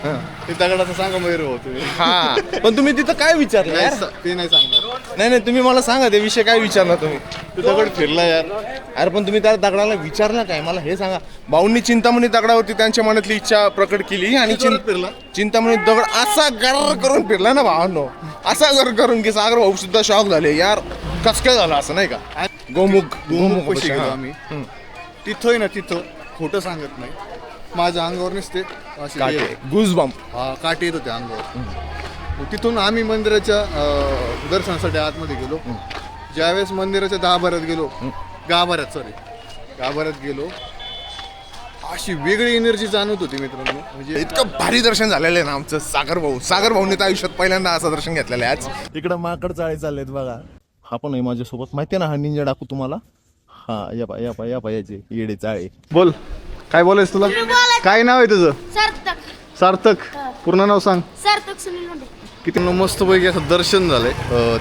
ते दगडाचं सांगा मैर हो तुम्ही. हा पण तुम्ही तिथं काय विचारलं यार? ते नाही सांगणार. नाही नाही तुम्ही मला सांगा ते विषय काय विचारला तुम्ही? ते दगड फिरला यार. अरे पण तुम्ही त्या दगडाला विचारलं काय मला हे सांगा. भाऊंनी चिंतामणी दगडावरती त्यांच्या मनातली इच्छा प्रकट केली आणि फिरला. चिंतामणी दगड असा गर करून फिरला ना भावांनो, असा गर करून की सागर भाऊ सुद्धा शॉक झाले यार. कस काय झालं असं नाही का? गोमुख पैसे गेलो आम्ही तिथं ना, तिथं खोटं सांगत नाही, माझ्या अंगावर नसते गुजबम्प काटे येत होते अंगावर. तिथून आम्ही मंदिराच्या दर्शनासाठी आतमध्ये गेलो. ज्यावेळेस मंदिराच्या गाभाऱ्यात गेलो, अशी वेगळी एनर्जी जाणवत होती मित्रांनो. म्हणजे इतकं भारी दर्शन झालेलं आहे ना आमचं. सागर भाऊने तर आयुष्यात पहिल्यांदा असं दर्शन घेतलेलं आहे आज. इकडं माकड चाळे चाललेत बघा. हा पण आहे माझ्यासोबत, माहिती आहे ना हा निंजा डाकू तुम्हाला. हा या याचे येडे चाळे. बोल, काय बोलायचं तुला? काय नाव आहे तुझं? सार्थक. पूर्ण नाव सांग. सार्थक सुनील मुंडे. किती मस्तपैकी असं दर्शन झालंय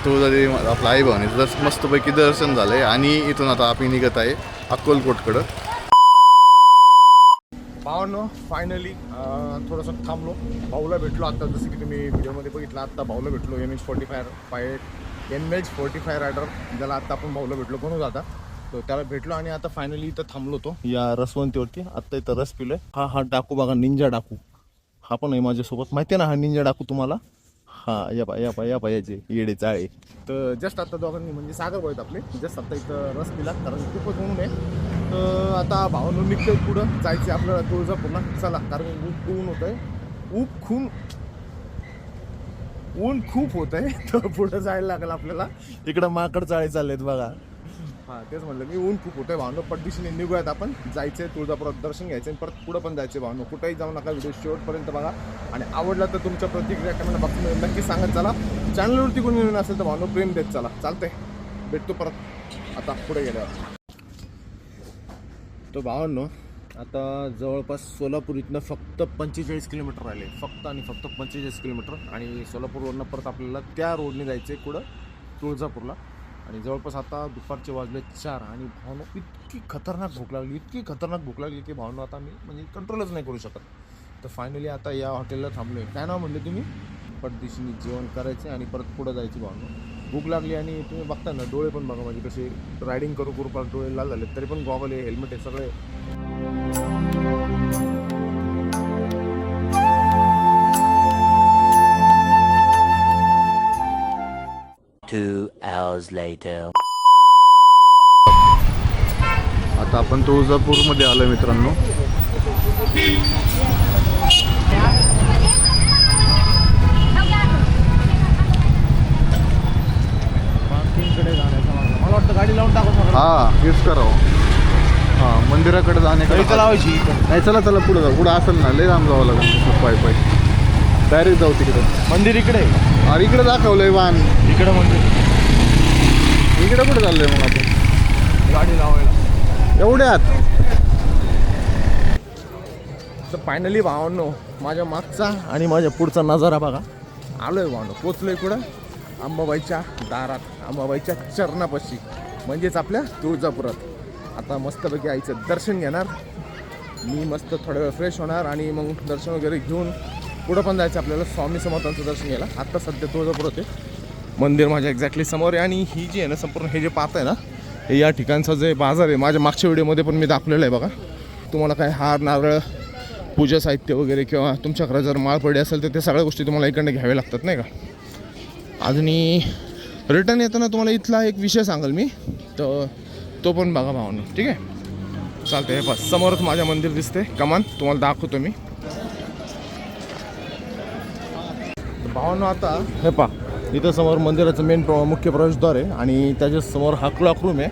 तुळजादेवी आपल्या आई भावाने मस्तपैकी दर्शन झालंय. आणि इथून आता आम्ही निघत आहे अक्कलकोटकडं. भावांनो फायनली थोडंसं थांबलो. भाऊला भेटलो आता, जसं की तुम्ही व्हिडिओमध्ये बघितलं. आत्ता भाऊला भेटलो. MH45 रायडर ज्याला आत्ता आपण भाऊला भेटलो कोण आता, तो त्याला भेटलो आणि आता फायनली इथं थांबलो तो या रसवंतीवरती. आत्ता इथं रस पिलोय. हा डाकू बघा, निंजा डाकू. हा पण आहे माझ्यासोबत, माहिती आहे ना हा निंजा डाकू तुम्हाला. हा या याचे येडे चाळे. तर जस्ट आता दोघांनी म्हणजे सागर भाऊ आहेत आपले, जस्ट आता इथं रस पिला कारण खूपच ऊन आहे. तर आता भावांनो निघतोय पुढं जायचं आपल्याला तुळजापूरला. चला, कारण ऊन होत आहे, ऊन खूप होत आहे. तर पुढं जायला लागेल आपल्याला. इकडं माकड चाळे चाललेत बघा. हां तेच म्हटलं मी, ऊन खूप होतं आहे भावनो. पटदिशीने निघूयात आपण. जायचं आहे तुळजापुरात दर्शन घ्यायचं आणि परत पुढं पण जायचं भावनो. कुठेही जाऊ नका, व्हिडिओ शेवटपर्यंत बघा. आणि आवडला तर तुमच्या प्रतिक्रिया कमेंट बॉक्समध्ये नक्की सांगत चला. चॅनलवरती कोणी नवीन असेल तर भावनो प्रेम देत चला. चालतंय, भेटतो परत आता पुढे गेल्यावर. तो भावांनो आता जवळपास सोलापूर इथनं फक्त 45 किलोमीटर राहिले, फक्त आणि फक्त 45 किलोमीटर. आणि सोलापूरवरनं परत आपल्याला त्या रोडने जायचं आहे कुठं, तुळजापूरला. आणि जवळपास आता दुपारचे वाजले 4 आणि भावनो इतकी खतरनाक भूक लागली की भावनो आता मी म्हणजे कंट्रोलच नाही करू शकत. तर फायनली आता या हॉटेलला थांबलो आहे. काय नाव म्हणले तुम्ही? पटदिशीने जेवण करायचं आणि परत पुढं जायचं भावनो. भूक लागली आणि तुम्ही बघता ना डोळे पण बघा म्हणजे कसे रायडिंग करू परत डोळे लाल झाले, तरी पण गॉगल आहे, हेल्मेट आहे, सगळे. आता आपण तुळजापूरमध्ये आलोय मित्रांनो. मला वाटतं गाडी लावून टाकू. हा हेच करावं. हां, मंदिराकडे जाण्याकडे लावायची. नाही, चला पुढे जाऊ. पुढं असेल ना, लय लांब जावं लागेल पाय डायरेक्ट जाऊ तिकडे. मंदिर इकडे. अरे इकडे दाखवलंय वाहन, इकडे मंदिर. इकडे कुठे चाललंय मग आपण गाडी लावायला एवढ्यात? तर फायनली भावांनो माझ्या मागचा आणि माझ्या पुढचा नजारा बघा. आलोय भावांनो, पोचलोय कुठं, अंबाबाईच्या दारात, अंबाबाईच्या चरणापाशी, म्हणजेच आपल्या तुळजापुरात. आता मस्तपैकी आईचं दर्शन घेणार मी. मस्त थोडा वेळ फ्रेश होणार आणि मग दर्शन वगैरे घेऊन पुढं पण जायचं आपल्याला स्वामी समर्थांचं दर्शन घ्यायला. आत्ता सध्या तुळजापुरात आहे, मंदिर माझ्या एक्झॅक्टली समोर आहे. आणि ही जी आहे ना संपूर्ण हे जे पाहत आहे ना, हे या ठिकाणचं जे बाजार आहे माझ्या मागच्या व्हिडिओमध्ये पण मी दाखवलेलं आहे बघा. तुम्हाला काय हार, नारळ, पूजा साहित्य वगैरे किंवा तुमच्या घरात जर माळ पडली असेल तर ते सगळ्या गोष्टी तुम्हाला इकडनं घ्याव्या लागतात नाही का. अजूनही रिटर्न येताना तुम्हाला इथला एक विषय सांगाल मी, तर तो पण बघा भावांनो. ठीक आहे, चालतं. हे बस समोरच माझ्या मंदिर दिसते, कमान तुम्हाला दाखवतो मी. भावांनो आता हे पहा, इथं समोर मंदिराचं मेन मुख्य प्रवेशद्वार आहे आणि त्याच्या समोर हा क्लॉक रूम आहे.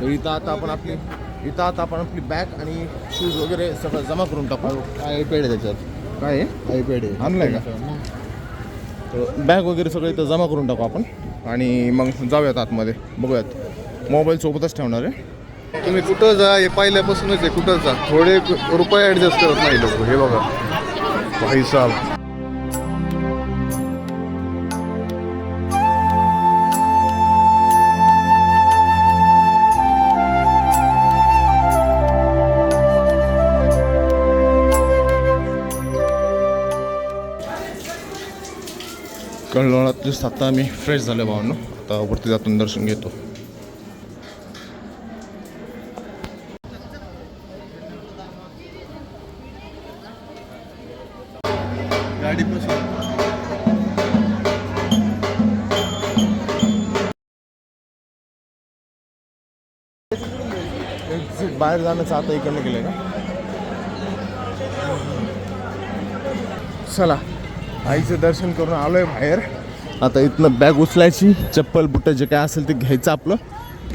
तर इथं आता आपण आपली बॅग आणि शूज वगैरे सगळं जमा करून टाकू. आयपॅड आहे त्याच्यात. काय आहे? आयपॅड आहे. आणलं का? तर बॅग वगैरे सगळं इथं जमा करून टाकू आपण आणि मग जाऊयात आतमध्ये, बघूयात. मोबाईल सोबतच ठेवणार आहे. तुम्ही कुठं जा, हे पहिल्यापासूनच आहे, कुठं जा, थोडे रुपये ॲडजस्ट करत नाही लोक. हे बघा भाई साहेब. कळवळात जस्ट आता मी फ्रेश झालो भावांनो. आता वरती जातून दर्शन घेतो. गाडी बाहेर जाण्याचं आता इकडनं गेलं का. चला आईचं दर्शन करून आलोय बाहेर. आता इथनं बॅग उचलायची, चप्पल बुट्ट जे काय असेल ते घ्यायचं आपलं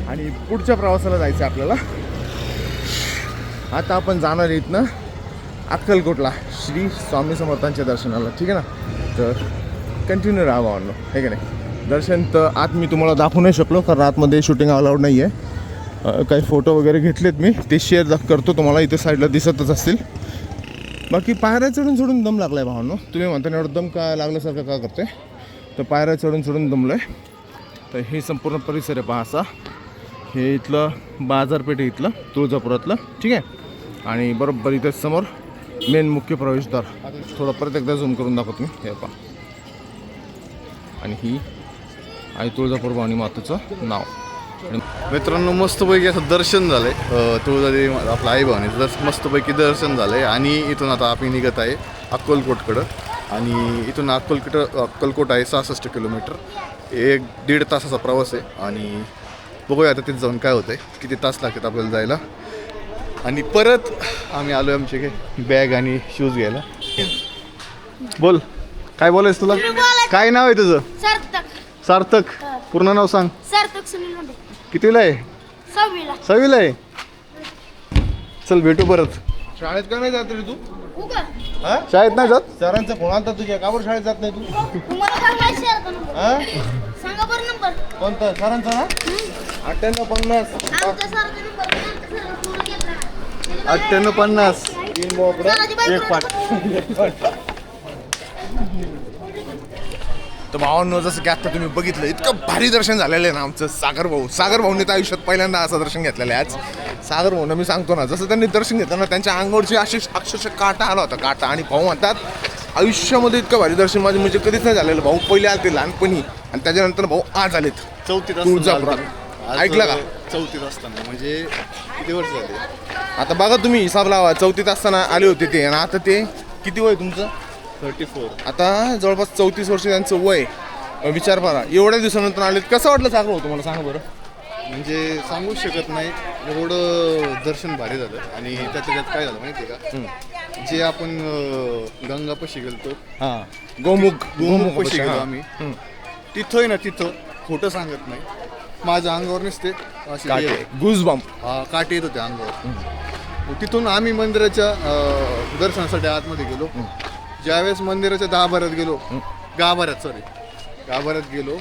आणि पुढच्या प्रवासाला जायचं आपल्याला. आता आपण जाणार आहे इथनं अक्कलकोटला श्री स्वामी समर्थांच्या दर्शनाला. ठीक आहे ना, तर कंटिन्यू राहा भावांनो, हे की नाही. दर्शन तर आत मी तुम्हाला दाखवू नाही शकलो कारण आतमध्ये शूटिंग अलाउड नाही आहे. काही फोटो वगैरे घेतलेत मी, ते शेअर करतो तुम्हाला, इथे साईडला दिसतच असतील. बाकी पायऱ्या चढून चढून दम लागला आहे भावांनो. तुम्ही म्हणता एवढं दम का लागल्यासारखं का करते, तर पायऱ्या चढून चढून दमलो आहे. तर हे संपूर्ण परिसर आहे पहा असा. हे इथलं बाजारपेठ आहे इथलं तुळजापुरातलं. ठीक आहे, आणि बरोबर इथे समोर मेन मुख्य प्रवेशद्वार. थोडं परत एकदा झूम करून दाखवतो मी, हे पहा. आणि ही आई तुळजापूर भवानी मातेचं नाव. मित्रांनो मस्तपैकी असं दर्शन झालंय तुळजादेवी आपलं आई भवानीचं मस्तपैकी दर्शन झालंय. आणि इथून आता आम्ही निघत आहे अक्कलकोटकडं. आणि इथून अक्कलकोट आहे 66 किलोमीटर, 1-1.5 तासाचा प्रवास आहे. आणि बघूया आता तिथे जाऊन काय होतंय, किती तास लागतात आपल्याला जायला. आणि परत आम्ही आलो आहे आमचे बॅग आणि शूज घ्यायला. बोल काय बोलायचं तुला, काय नाव आहे तुझं? सार्थक. पूर्ण नाव सांग. सार्थक सुनील मुंडे. कितीला आहे? 6वीला आहे. चल भेटू परत. शाळेत का नाही जात रे तू? उगा शाळेत नाही जात? सरांचा फोन आलता तुझ्या, का बरं शाळेत जात नाही तू? तुम्हाला काय माहिती आहे का नंबर? हा? सांगा बरं नंबर. कोणता सरांचा ना? 9850. आमच्या सरांचा नंबर आमच्या सरांना फोन घेतला. 9850. 3 बोकडं, सराची बायको. 1 पाट. तर भावांनो, जसं की आता तुम्ही बघितलं, इतकं भारी दर्शन झालेलं आहे ना आमचं. सागर भाऊने तर आयुष्यात पहिल्यांदा असं दर्शन घेतलेलं आहे आज. सागर भाऊनं मी सांगतो ना, जसं त्यांनी दर्शन घेतलं ना, त्यांच्या अंगावरची अशी अक्षरशः काटा आला होता, काटा. आणि भाऊ म्हणतात आयुष्यामध्ये इतकं भारी दर्शन माझं म्हणजे कधीच नाही झालेलं. भाऊ पहिले आले लहानपणी आणि त्याच्यानंतर भाऊ आज आलेत 4थीत तुळजापुरात. ऐकलं का? 4थीत असताना म्हणजे किती वर्ष झाले? आता बघा तुम्ही हिसाब लावा, 4थीत असताना आले होते ते, आणि आता ते किती वय तुमचं? 34. आता जवळपास 34 वर्ष त्यांचं वय. विचार करा, एवढ्या दिवसानंतर आले. कसं वाटलं सागर भाऊ तुम्हाला, सांगा बरं. म्हणजे सांगू शकत नाही, एवढं दर्शन भारी झालं. आणि त्याच्या त्यात काय झालं माहिती आहे का, जे आपण गंगापाशी गेलतो, हां, गोमुख पाशी गेलो आम्ही, तिथं आहे ना, तिथं खोटं सांगत नाही, माझ्या अंगावर नसते असे गुजबम्प काटे येत होते अंगावर. तिथून आम्ही मंदिराच्या दर्शनासाठी आतमध्ये गेलो. ज्यावेळेस मंदिराच्या गाभाऱ्यात गेलो,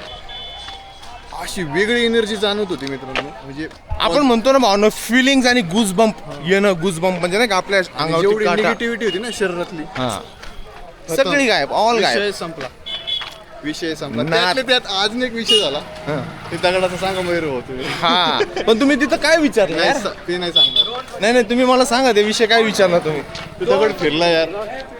अशी वेगळी एनर्जी जाणवत होती मित्रांनो. म्हणजे आपण म्हणतो ना भावना, फिलिंग्स आणि गुजबम्प येणं. गुजबम्प म्हणजे नाही का आपल्या अंगावर जेवढी निगेटिव्हिटी होती ना शरीरातली, सगळी गायब, ऑल गायब. विषय संपला. त्यात अजून एक विषय झाला, ते दगडाचा सांगा मैर होतो. हा, पण तुम्ही तिथं काय विचारलं यार? ते नाही सांगणार. नाही तुम्ही मला सांगा ते विषय काय विचारला तुम्ही. तू दगड फिरला यार.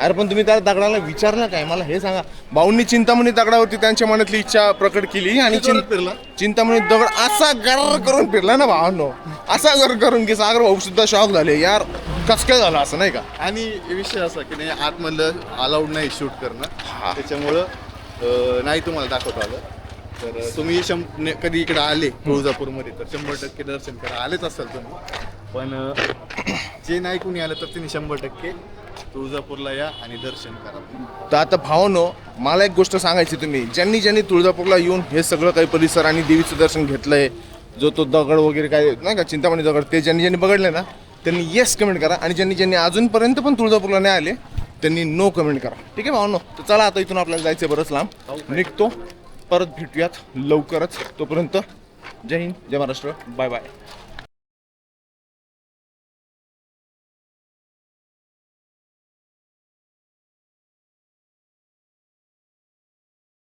अरे पण तुम्ही त्या दगडाला विचारलं काय, मला हे सांगा. भाऊंनी चिंतामणी दगडावरती त्यांच्या मनातली इच्छा प्रकट केली आणि फिरला. चिंतामणी दगड असा गर करून फिरला ना भावांनो, असा गर करून की सागर भाऊ सुद्धा शॉक झाले यार, कस काय झालं असं, नाही का. आणि विषय असा की नाही, आतमधलं अलाउड नाही शूट करणं, त्याच्यामुळं नाही तुम्हाला दाखवता आलं. तर तुम्ही कधी इकडे आले तुळजापूरमध्ये तर 100% दर्शन करा. आलेच असाल तुम्ही, पण जे नाही कुणी आलं तर त्यांनी 100% तुळजापूरला या आणि दर्शन करा. तर आता भावांनो, मला एक गोष्ट सांगायची, तुम्ही ज्यांनी तुळजापूरला येऊन हे सगळं काही परिसर आणि देवीचं दर्शन घेतलंय, जो तो दगड वगैरे काय नाही का, चिंतामणी दगड, ते ज्यांनी बघडले ना, त्यांनी येस कमेंट करा. आणि ज्यांनी अजूनपर्यंत पण तुळजापूरला नाही आले त्यांनी नो कमेंट करा. ठीक आहे भावांनो, तर चला आता इथून आपल्याला जायचं बरंच लांब, निघतो. परत भेटूयात लवकरच. तोपर्यंत जय हिंद, जय महाराष्ट्र, बाय बाय.